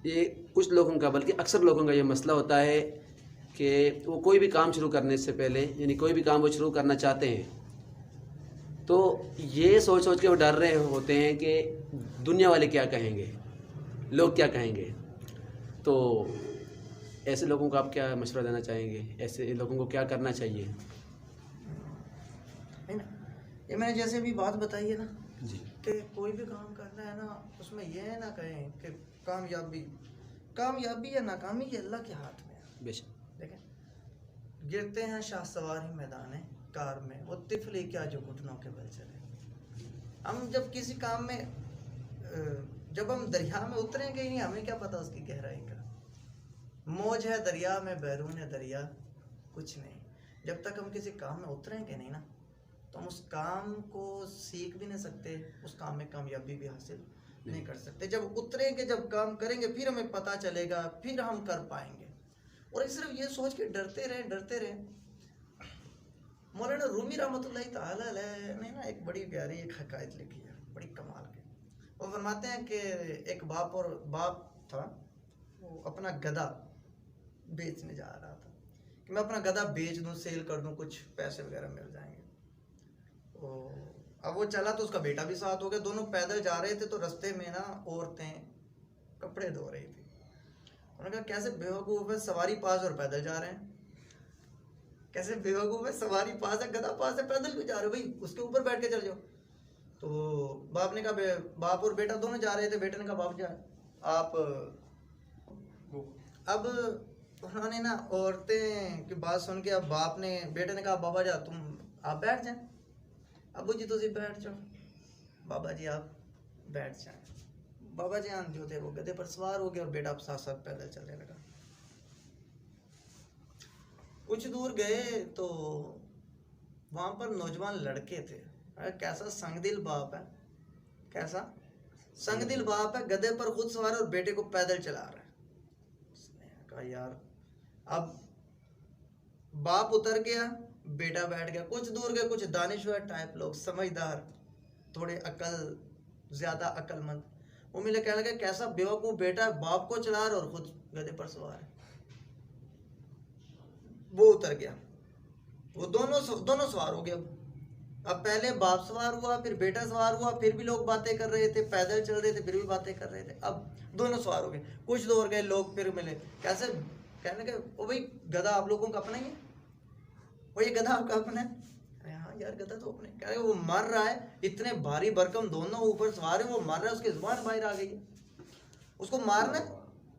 یہ کچھ لوگوں کا بلکہ اکثر لوگوں کا یہ مسئلہ ہوتا ہے کہ وہ کوئی بھی کام شروع کرنے سے پہلے یعنی کوئی بھی کام وہ شروع کرنا چاہتے ہیں تو یہ سوچ سوچ کے وہ ڈر رہے ہوتے ہیں کہ دنیا والے کیا کہیں گے، لوگ کیا کہیں گے. تو ایسے لوگوں کو آپ کیا مشورہ دینا چاہیں گے؟ ایسے لوگوں کو کیا کرنا چاہیے؟ یہ میں نے جیسے بھی بات بتائی ہے نا جی، کہ کوئی بھی کام کرنا ہے نا اس میں یہ نہ کہیں کہ کامیابی یا ناکامی یہ اللہ کے ہاتھ میں ہے. بے شک. دیکھیں گرتے ہیں شاہ سواری میدان کار میں، وہ طفل کیا جو گھٹنوں کے بل چلے. ہم جب کسی کام میں جب ہم دریا میں اتریں گے نہیں ہمیں کیا پتا اس کی گہرائی کا. موج ہے دریا میں بیرون دریا کچھ نہیں. جب تک ہم کسی کام میں اتریں گے نہیں نا تو ہم اس کام کو سیکھ بھی نہیں سکتے، اس کام میں کامیابی بھی حاصل نہیں کر سکتے. جب اتریں گے، جب کام کریں گے پھر ہمیں پتہ چلے گا، پھر ہم کر پائیں گے. اور صرف یہ سوچ کے ڈرتے رہے. مولانا رومی رحمۃ اللہ تعالی علیہ نے نا ایک بڑی پیاری ایک حکایت لکھی ہے، بڑی کمال کی. وہ فرماتے ہیں کہ ایک باپ تھا، وہ اپنا گدھا بیچنے جا رہا تھا کہ میں اپنا گدھا بیچ دوں، سیل کر دوں، کچھ پیسے وغیرہ مل جائیں گے. اب وہ چلا تو اس کا بیٹا بھی ساتھ ہو گیا. دونوں پیدل جا رہے تھے تو رستے میں نا عورتیں کپڑے دھو رہی تھی. انہوں نے کہا کیسے بیوقوف ہے، سواری پاس اور پیدل جا رہے ہیں. کیسے بیوقوف ہے، سواری پاس ہے، گدھا پاس ہے، پیدل بھی جا رہے ہو، بھائی اس کے اوپر بیٹھ کے چل جاؤ. تو باپ نے کہا، باپ اور بیٹا دونوں جا رہے تھے. بیٹے نے کہا باپ جان آپ. اب انہوں نے نا عورتیں کی بات سن کے اب باپ نے، بیٹے نے کہا بابا جان آپ بیٹھ جائیں. ابو جی تسی بیٹھ جاؤ. بابا جی آپ بیٹھ جائیں. بابا جان جو تھے وہ گدھے پر سوار ہو گئے اور بیٹا ساتھ ساتھ پیدل چلنے لگا. کچھ دور گئے تو وہاں پر نوجوان لڑکے تھے. کیسا سنگ دل باپ ہے، کیسا سنگ دل باپ ہے، گدھے پر خود سوار ہے اور بیٹے کو پیدل چلا رہا ہے. اس نے کہا یار، اب باپ اتر گیا، بیٹا بیٹھ گیا. کچھ دور گئے، کچھ دانشور ٹائپ لوگ، سمجھدار، تھوڑے زیادہ عقل مند، وہ ملے. کہنے لگے کیسا بیوقوف بیٹا ہے، باپ کو چلا رہا اور خود گدھے پر سوار ہے. وہ اتر گیا، وہ دونوں سوار ہو گئے. اب پہلے باپ سوار ہوا، پھر بیٹا سوار ہوا، پھر بھی لوگ باتیں کر رہے تھے، پیدل چل رہے تھے پھر بھی باتیں کر رہے تھے. اب دونوں سوار ہو گئے. کچھ دور گئے، لوگ پھر ملے. کیسے؟ کہنے کہ وہ بھائی گدھا آپ لوگوں کا اپنا ہی ہے، وہ یہ گدھا آپ کا اپنا ہے؟ ہاں یار گدھا تو اپنے. کہہ رہے وہ مر رہا ہے، اتنے بھاری بھرکم دونوں اوپر سوار ہیں، وہ مر رہا ہے، اس کی زبان باہر آ گئی ہے. اس کو مارنا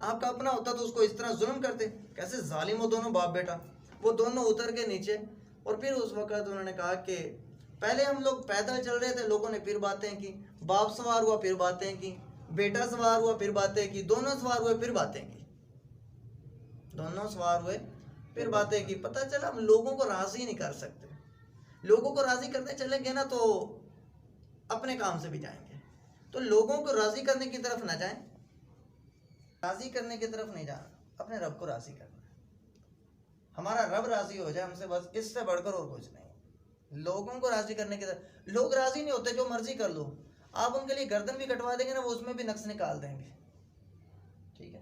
آپ کا اپنا ہوتا تو اس کو اس طرح ظلم کرتے. کیسے ظالم ہو دونوں باپ بیٹا. وہ دونوں اتر کے نیچے. اور پھر اس وقت انہوں نے کہا کہ پہلے ہم لوگ پیدل چل رہے تھے، لوگوں نے پھر باتیں کی. باپ سوار ہوا پھر باتیں کی، بیٹا سوار ہوا پھر باتیں کی، دونوں سوار ہوئے پھر باتیں کی. دونوں سوار ہوئے پھر باتیں کی. پتہ چلا ہم لوگوں کو راضی نہیں کر سکتے. لوگوں کو راضی کرنے چلیں گے نا تو اپنے کام سے بھی جائیں گے. تو لوگوں کو راضی کرنے کی طرف نہ جائیں، راضی کرنے کی طرف نہیں جانا، اپنے رب کو راضی کرنا. ہمارا رب راضی ہو جائے ہم سے، بس اس سے بڑھ کر اور کچھ نہیں. لوگوں کو راضی کرنے کی طرف، لوگ راضی نہیں ہوتے، جو مرضی کر لو. آپ ان کے لیے گردن بھی کٹوا دیں گے نا، وہ اس میں بھی نقص نکال دیں گے. ٹھیک ہے،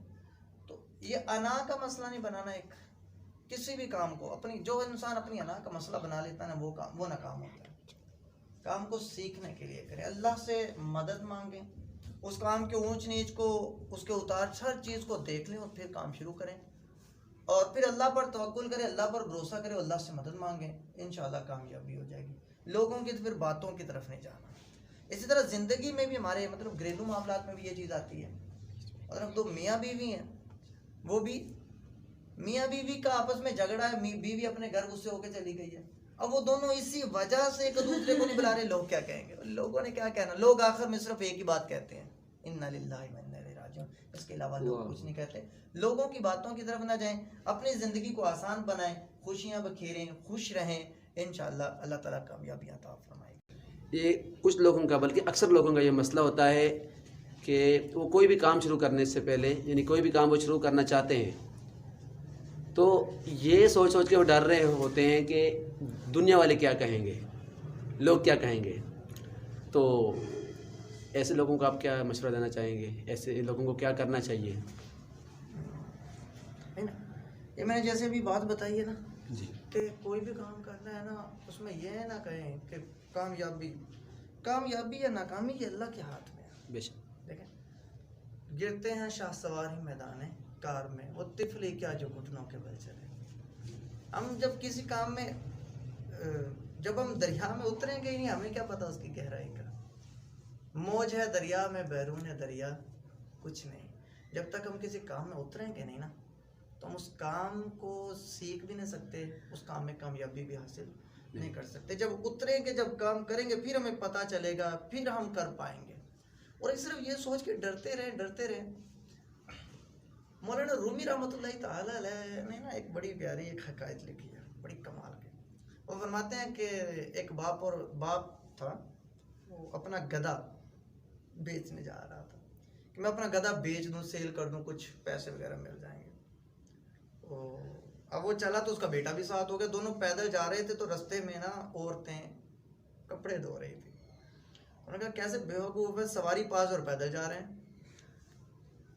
تو یہ انا کا مسئلہ نہیں بنانا. ایک کسی بھی کام کو اپنی، جو انسان اپنی انا کا مسئلہ بنا لیتا ہے نا وہ ناکام ہوتا ہے. کام کو سیکھنے کے لیے کریں، اللہ سے مدد مانگیں، اس کام کے اونچ نیچ کو، اس کے اتار ہر چیز کو دیکھ لیں اور پھر کام شروع کریں. اور پھر اللہ پر توکل کریں، اللہ پر بھروسہ کریں، اللہ سے مدد مانگیں، انشاءاللہ کامیابی ہو جائے گی. لوگوں کی پھر باتوں کی طرف نہیں جانا. اسی طرح زندگی میں بھی ہمارے گھریلو معاملات میں بھی یہ چیز آتی ہے. دو میاں بیوی ہیں، وہ بھی میاں بیوی کا آپس میں جھگڑا ہے، بیوی اپنے گھر غصے ہو کے چلی گئی ہے. اب وہ دونوں اسی وجہ سے ایک دوسرے کو نہیں بلا رہے. لوگ کیا کہیں گے؟ لوگوں نے کیا کہنا؟ لوگ آخر میں صرف ایک ہی بات کہتے ہیں، انا للہ و انا الیہ راجعون. اس کے علاوہ لوگ کچھ نہیں کہتے. لوگوں کی باتوں کی طرف نہ جائیں، اپنی زندگی کو آسان بنائیں، خوشیاں بکھیریں، خوش رہیں. انشاءاللہ اللہ تعالیٰ کامیابی عطا فرمائے. یہ کچھ لوگوں کا بلکہ اکثر لوگوں کا یہ مسئلہ ہوتا ہے کہ وہ کوئی بھی کام شروع کرنے سے پہلے یعنی کوئی بھی کام وہ شروع کرنا چاہتے ہیں تو یہ سوچ سوچ کے وہ ڈر رہے ہوتے ہیں کہ دنیا والے کیا کہیں گے، لوگ کیا کہیں گے. تو ایسے لوگوں کو آپ کیا مشورہ دینا چاہیں گے؟ ایسے لوگوں کو کیا کرنا چاہیے؟ ہے نا، یہ میں نے جیسے بھی بات بتائی ہے نا جی، کہ کوئی بھی کام کرنا ہے نا اس میں یہ نہ کہیں کہ کامیابی یا ناکامی یہ اللہ کے ہاتھ میں ہے۔ بے شک۔ دیکھیں، گرتے ہیں شاہ سوار ہی میدان کار میں، وہ طفلی کیا جو گھٹنوں کے بل چلے۔ ہم جب کسی کام میں جب ہم دریا میں اتریں گے ہی نہیں، ہمیں کیا پتا اس کی گہرائی کا۔ موج ہے دریا میں، بیرون دریا کچھ نہیں۔ جب تک ہم کسی کام میں اتریں گے نہیں نا تو ہم اس کام کو سیکھ بھی نہیں سکتے، اس کام میں کامیابی بھی حاصل نہیں کر سکتے۔ جب اتریں گے، جب کام کریں گے، پھر ہمیں پتہ چلے گا، پھر ہم کر پائیں گے۔ اور صرف یہ سوچ کے ڈرتے رہے۔ مولانا رومی رحمۃ اللہ تعالی علیہ نے نا ایک بڑی پیاری ایک حکایت لکھی ہے، بڑی کمال کی۔ وہ فرماتے ہیں کہ ایک باپ تھا، وہ اپنا گدھا بیچنے جا رہا تھا کہ میں اپنا گدھا بیچ دوں، سیل کر دوں، کچھ پیسے وغیرہ مل جائیں گے۔ اب وہ چلا تو اس کا بیٹا بھی ساتھ ہو گیا، دونوں پیدل جا رہے تھے تو رستے میں نا عورتیں کپڑے دھو رہی تھی۔ انہوں نے کہا کیسے بیوقوف ہے، سواری پاس اور پیدل جا رہے ہیں،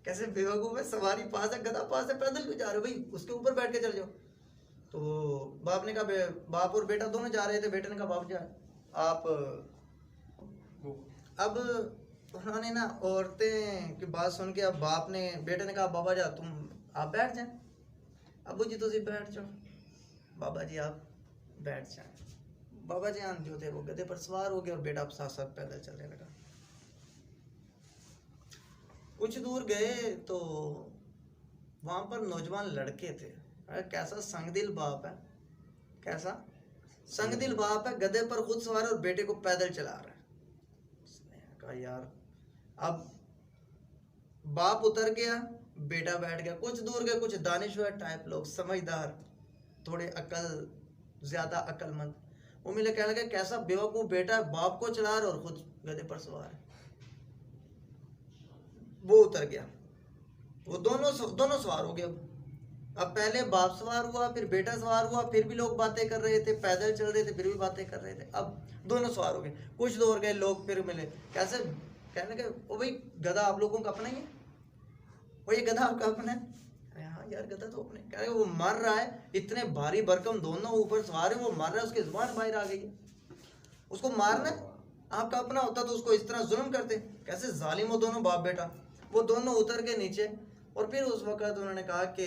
کیسے بیوقوف ہے، سواری پاس ہے، گدھا پاس ہے، پیدل بھی جا رہے ہو، بھائی اس کے اوپر بیٹھ کے چل جاؤ۔ تو باپ نے کہا، باپ اور بیٹا دونوں جا رہے تھے، بیٹے نے کہا باپ جا آپ۔ اب انہوں نے نا عورتیں کی بات سن کے اب باپ نے، بیٹے نے کہا بابا جا آپ بیٹھ جائیں، ابو جی تسی بیٹھ جاؤ، بابا جی آپ بیٹھ جائیں۔ بابا جان جو تھے وہ گدھے پر سوار ہو گئے اور بیٹا ساتھ ساتھ پیدل چلنے لگا۔ کچھ دور گئے تو وہاں پر نوجوان لڑکے تھے، کیسا سنگ دل باپ ہے، کیسا سنگ دل باپ ہے، گدھے پر خود سوار ہے اور بیٹے کو پیدل چلا رہا ہے۔ اس نے کہا یار، اب باپ اتر گیا، بیٹا بیٹھ گیا، کچھ دور گئے، کچھ دانشور ٹائپ لوگ، سمجھدار، تھوڑے زیادہ عقل مند، وہ ملے، کہنے لگے کیسا بیوقوف بیٹا ہے، باپ کو چلا رہا اور خود گدھے پر سوار ہے۔ وہ اتر گیا، وہ دونوں سوار ہو گئے۔ اب پہلے باپ سوار ہوا، پھر بیٹا سوار ہوا، پھر بھی لوگ باتیں کر رہے تھے، پیدل چل رہے تھے، پھر بھی باتیں کر رہے تھے۔ اب دونوں سوار ہو گئے، کچھ دور گئے، لوگ پھر ملے، کیسے، کہنے لگے وہ بھائی گدھا آپ لوگوں کا اپنا ہی ہے، وہ یہ گدھا آپ کا اپنا ہے؟ ہاں یار گدھا تو اپنے، کہہ رہے وہ مر رہا ہے، اتنے بھاری بھرکم دونوں اوپر سوار ہیں، وہ مر رہا ہے، اس کی زبان باہر آ گئی ہے، اس کو مارنا ہے، آپ کا اپنا ہوتا تو اس کو اس طرح ظلم کرتے، کیسے ظالم ہو دونوں باپ بیٹا۔ وہ دونوں اتر کے نیچے، اور پھر اس وقت انہوں نے کہا کہ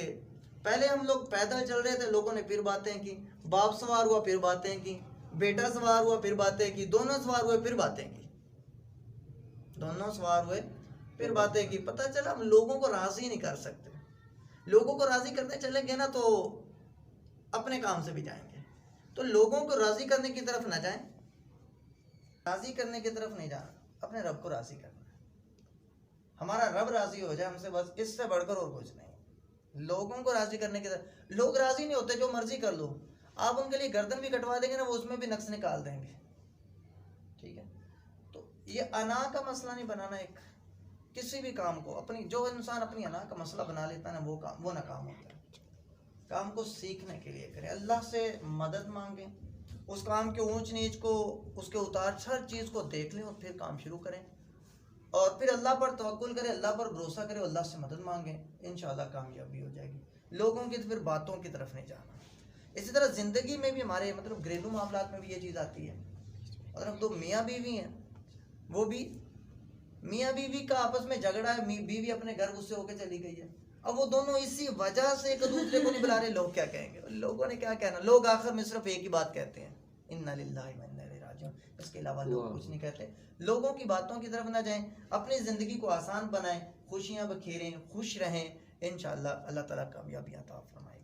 پہلے ہم لوگ پیدل چل رہے تھے، لوگوں نے پھر باتیں کی، باپ سوار ہوا پھر باتیں کی، بیٹا سوار ہوا پھر باتیں کی، دونوں سوار ہوئے پھر باتیں کی، دونوں سوار ہوئے پھر باتیں کی۔ پتہ چلا ہم لوگوں کو راضی نہیں کر سکتے، لوگوں کو راضی کرنے چلیں گے نا تو اپنے کام سے بھی جائیں گے، تو لوگوں کو راضی کرنے کی طرف نہ جائیں، راضی کرنے کی طرف نہیں جانا، اپنے رب کو راضی کرنا ہے۔ ہمارا رب راضی ہو جائے ہم سے، بس اس سے بڑھ کر اور کچھ نہیں۔ لوگوں کو راضی کرنے کی طرف، لوگ راضی نہیں ہوتے، جو مرضی کر لو، آپ ان کے لیے گردن بھی کٹوا دیں گے نا، وہ اس میں بھی نقص نکال دیں گے، ٹھیک ہے؟ تو یہ انا کا مسئلہ نہیں بنانا، ایک کسی بھی کام کو اپنی، جو انسان اپنی انا کا مسئلہ بنا لیتا ہے نا وہ ناکام ہوتا ہے۔ کام کو سیکھنے کے لیے کریں، اللہ سے مدد مانگیں، اس کام کے اونچ نیچ کو، اس کے اتار ہر چیز کو دیکھ لیں اور پھر کام شروع کریں، اور پھر اللہ پر توکل کریں، اللہ پر بھروسہ کریں، اللہ سے مدد مانگیں، انشاءاللہ کامیابی ہو جائے گی۔ لوگوں کی پھر باتوں کی طرف نہیں جانا۔ اسی طرح زندگی میں بھی ہمارے مطلب گھریلو معاملات میں بھی یہ چیز آتی ہے، مطلب دو میاں بیوی ہیں، وہ بھی میاں بیوی کا آپس میں جھگڑا ہے، بیوی اپنے گھر غصے ہو کے چلی گئی ہے، اب وہ دونوں اسی وجہ سے ایک دوسرے کو نہیں بلا رہے، لوگ کیا کہیں گے، لوگوں نے کیا کہنا، لوگ آخر میں صرف ایک ہی بات کہتے ہیں، انا للہ و انا الیہ راجعون، اس کے علاوہ لوگ کچھ نہیں کہتے۔ لوگوں کی باتوں کی طرف نہ جائیں، اپنی زندگی کو آسان بنائیں، خوشیاں بکھیریں، خوش رہیں، انشاءاللہ اللہ تعالیٰ کامیابی عطا فرمائے۔